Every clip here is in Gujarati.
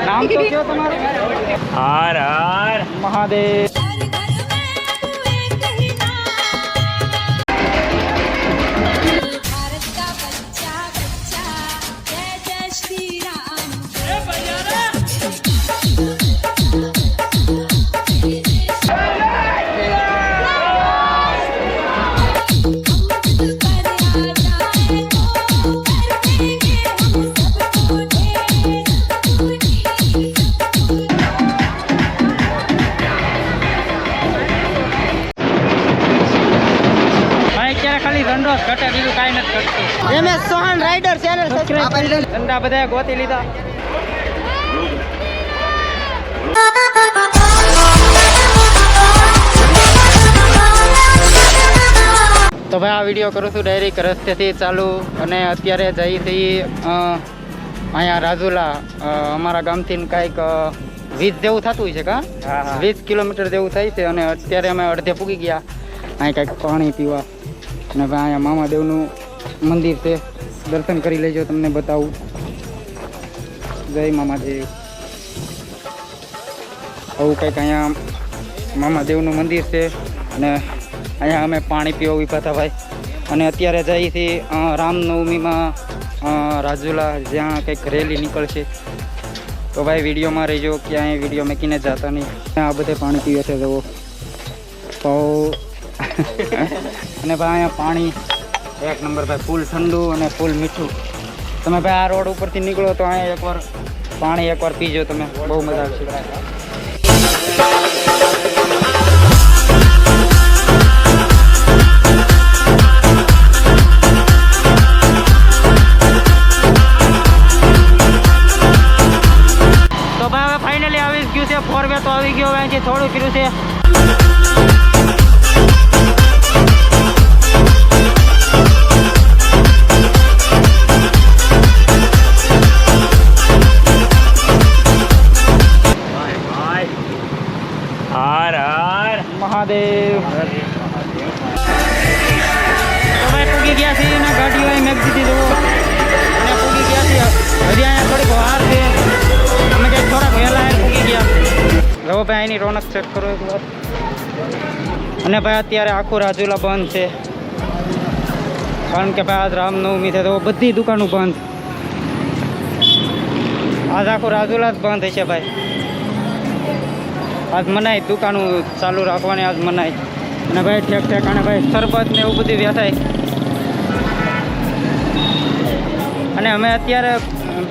નામ તો કયો તમારું? હર હર મહાદેવ. ઘટે બીજું કાંઈ નથી ઘટતું. MS Sohan rider channel subscribe કરી દો. ધંધા બધા ગોતી લીધા. તો ભાઈ આ વિડીયો કરું છું ડાયરેક્ટ રસ્તેથી ચાલુ અને અત્યારે જઈ છીએ અહીંયા રાજુલા અમારા ગામથી કાંઈક 20 જેવું થતું હોય છે કા 20 કિલોમીટર જેવું થાય છે અને અત્યારે અમે અડધે પૂગી ગયા. અહીં કાંઈક પાણી પીવા અને ભાઈ અહીંયા મામાદેવનું મંદિર છે, દર્શન કરી લેજો, તમને બતાવું. જય મામાદેવ. આવું કંઈક અહીંયા મામાદેવનું મંદિર છે અને અહીંયા અમે પાણી પીવા ઉભા હતા ભાઈ. અને અત્યારે જઈએ છીએ રામનવમીમાં રાજુલા, જ્યાં કંઈક રેલી નીકળશે. તો ભાઈ વિડીયોમાં રહીજો, ક્યાંય વિડીયો મેકીને જતા નહીં. આ બધે પાણી પીવે છે જવો તો. અને ભાઈ અહીંયા પાણી એક નંબર ભાઈ, ફૂલ ઠંડુ અને ફૂલ મીઠું. તમે ભાઈ આ રોડ ઉપરથી નીકળો તો અહીંયા એકવાર પાણી એકવાર પીજો તમે, બહુ મજા આવશે. તો ભાઈ હવે ફાઇનલી આવી ગયું છે, 4 વે તો આવી ગયો. અહીંથી થોડું કર્યું છે. હર હર મહાદેવ. તમે પૂગી ગયા છીએ અને ગાડીઓ અહીં મેક દીધી જુઓ અને પૂગી ગયા છીએ. હજી અહીંયા થોડીક વાર છે, અમે કંઈક થોડાક વહેલા પૂગી ગયા. જો ભાઈ અહીંની રોનક ચેક કરો એક વાર. અને ભાઈ અત્યારે આખું રાજુલા બંધ છે, કારણ કે ભાઈ આજ રામનવમી છે તો બધી દુકાનો બંધ. આજ આખું રાજુલા જ બંધ હશે ભાઈ. આજ મનાય દુકાનો ચાલુ રાખવાની, આજ મનાય. અને ભાઈ ઠેક ઠેકાણે ભાઈ શરબત ને એવું બધું વેચાય. અને અમે અત્યારે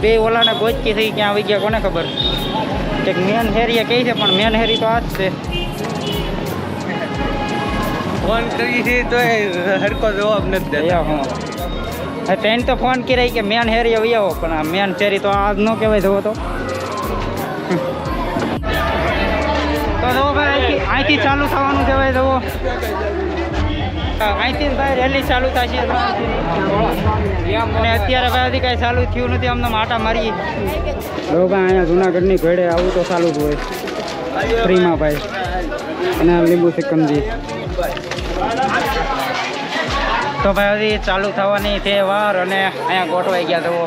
બે ઓલાને ગોચકી થઈ ક્યાં આવી ગયા કોને ખબર. એક મેન હેરી કહી છે પણ મેન હેરી તો આ જ છે. ફોન કરી છે તો હરકો જવાબ નથી દેતા. હું ટ્રેન તો ફોન કરી કે મેન હેરી આવી આવો, પણ આ મેન હેરી તો આજ ન કહેવાય જવો તો. તો ભાઈ અહીંથી ચાલુ થવાનું છે ભાઈ. જુઓ અહીંથી ભાઈ રેલી ચાલુ થશે અને અત્યારે ભાઈ હજી કાંઈ ચાલુ થયું નથી. અમને આટા મારી જો ભાઈ અહીંયા જુનાગઢની ઘોડે આવું તો ચાલુ જ હોય ફ્રીમાં ભાઈ. અને લીંબુ સિકંજી તો ભાઈ હજી ચાલુ થવાની છે વાર. અને અહીંયા ગોઠવાઈ ગયા જુઓ.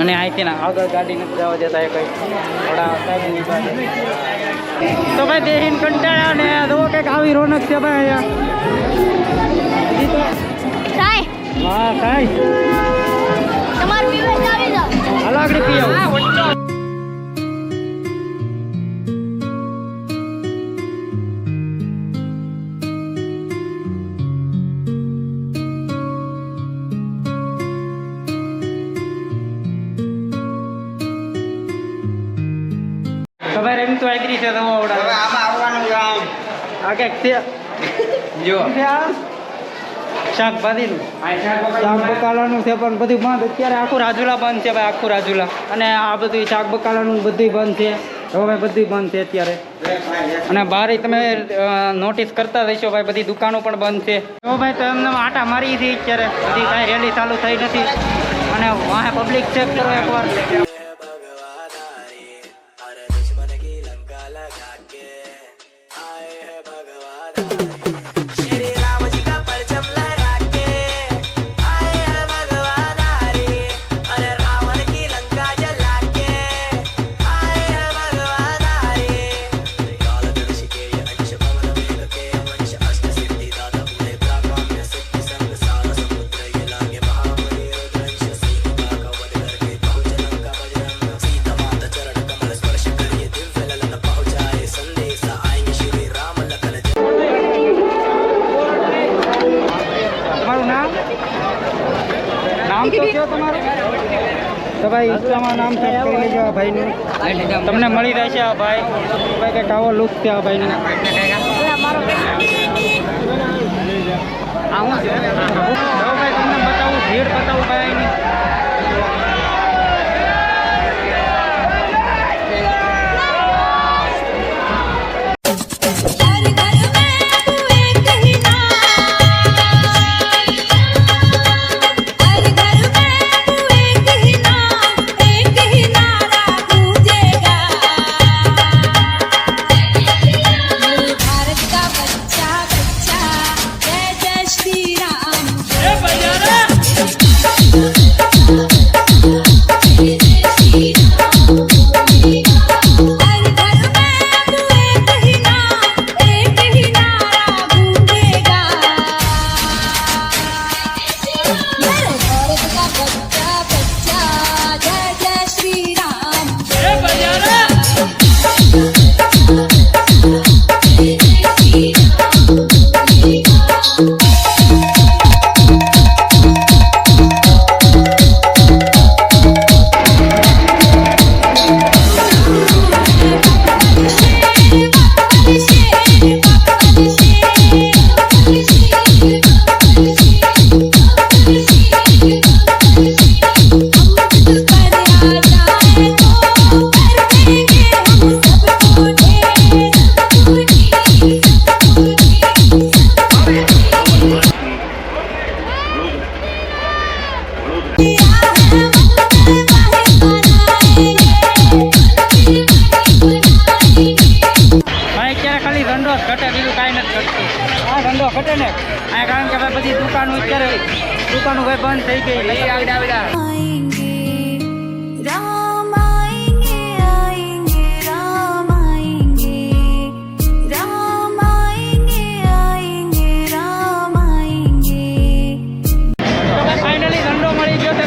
અને અહીંથી આગળ ગાડી નથી જવા દેતા એ કંઈ થોડા સાહેબ. તો ભાઈ દેહીન કંટાળ્યા ને જુઓ કંઈક આવી રોનક છે ભાઈ અહીંયા. હા કાંઈ હાલો આગળ પી આવું. તો ભાઈ એમ તો આગરી છે તો આમાં આવવાનું કામ આ કંઈક છે જો શાકભાજીનું શાક બકાલાનું છે પણ બધું બંધ. અત્યારે આખું રાજુલા બંધ છે ભાઈ, આખું રાજુલા. અને આ બધું શાક બકાલાનું બધું બંધ છે હવે, બધું બંધ છે અત્યારે. અને બહાર તમે નોટિસ કરતા રહીશો ભાઈ, બધી દુકાનો પણ બંધ છે. તો ભાઈ તો એમને આટા મારી હતી અત્યારે, બધી કાંઈ રેલી ચાલુ થઈ નથી. અને વાહે પબ્લિક ચેક કરો એકવાર. તો ભાઈ ઇન્સ્ટામાં નામ સર્ચ કરી લેજો આ ભાઈનું, તમને મળી રહેશે આ ભાઈ. ભાઈ કંઈક આવો લુક છે આ ભાઈનું. આવું છે ભાઈ, તમને બતાવું, ભીડ બતાવું ભાઈની. ઘટે ને આ કારણ કે ભાઈ બધી દુકાનો અત્યારે દુકાનો ભાઈ બંધ થઈ ગઈ. લઈ આવડા ફાઇનલી ધંધો મળી ગયો છે.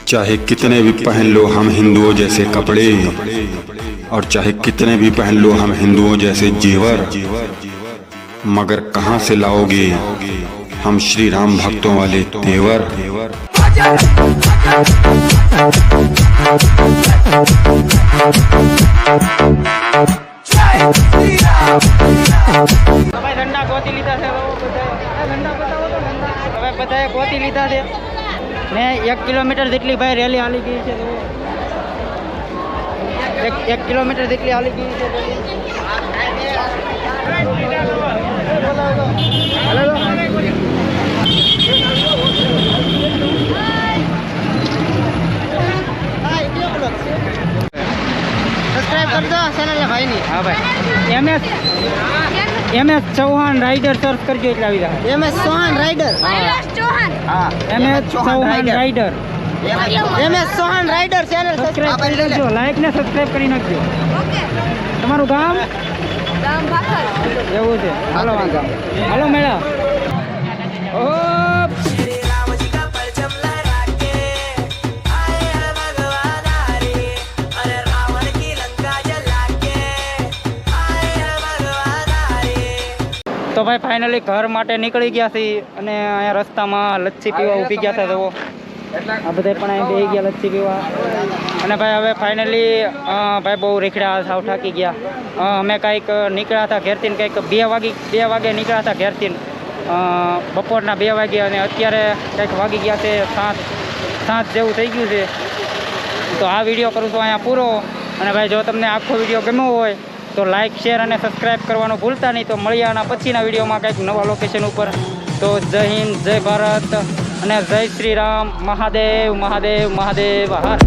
चाहे कितने भी पहन लो हम हिंदुओं जैसे कपड़े, और चाहे कितने भी पहन लो हम हिंदुओं जैसे जेवर, मगर कहाँ से लाओगे हम श्री राम भक्तों वाले तेवर। ધંધા ગોતી લીધા છે, હવે બધાએ ગોતી લીધા છે ને 1 કિલોમીટર જેટલી ભાઈ રેલી હાલી ગઈ છે. એક કિલોમીટર જેટલી હાલી ગઈ છે. સબસ્ક્રાઇબ કરજો ચેનલ ને ભાઈની. હા ભાઈ, MS ચૌહાણ રાઇડર સર્ચ કરજો એટલે આવી જાય. MS Chauhan rider. હા, MS Chauhan rider. MS Chauhan rider channel subscribe કરી દેજો, લાઈક ને સબસ્ક્રાઇબ કરી નાખજો. તમારું ગામ? દામ ભાખર. એવું છે હાલો વાંધો હાલો મેળા ઓપ તો ભાઈ ફાઇનલી ઘર માટે નીકળી ગયા છીએ અને અહીંયા રસ્તામાં લચ્છી પીવા ઊભી ગયા હતા જુઓ આ બધા પણ અહીં બેસી ગયા લચ્છી પીવા અને ભાઈ હવે ફાઇનલી ભાઈ બહુ રીખડા સાવ થાકી ગયા અમે કાંઈક નીકળ્યા હતા ઘેરથી ને કંઈક 2 વાગે નીકળ્યા હતા ઘેરથી બપોરના 2 વાગે અને અત્યારે કંઈક વાગી ગયા છે 7 જેવું થઈ ગયું છે તો આ વિડીયો કરું છું અહીંયા પૂરો અને ભાઈ જો તમને આખો વિડીયો ગમ્યો હોય તો લાઇક શેર અને સબસ્ક્રાઈબ કરવાનું ભૂલતા નહીં તો મળીએ આના પછીના વિડીયોમાં કંઈક નવા લોકેશન ઉપર તો જય હિન્દ જય ભારત અને જય શ્રી રામ મહાદેવ મહાદેવ મહાદેવ હર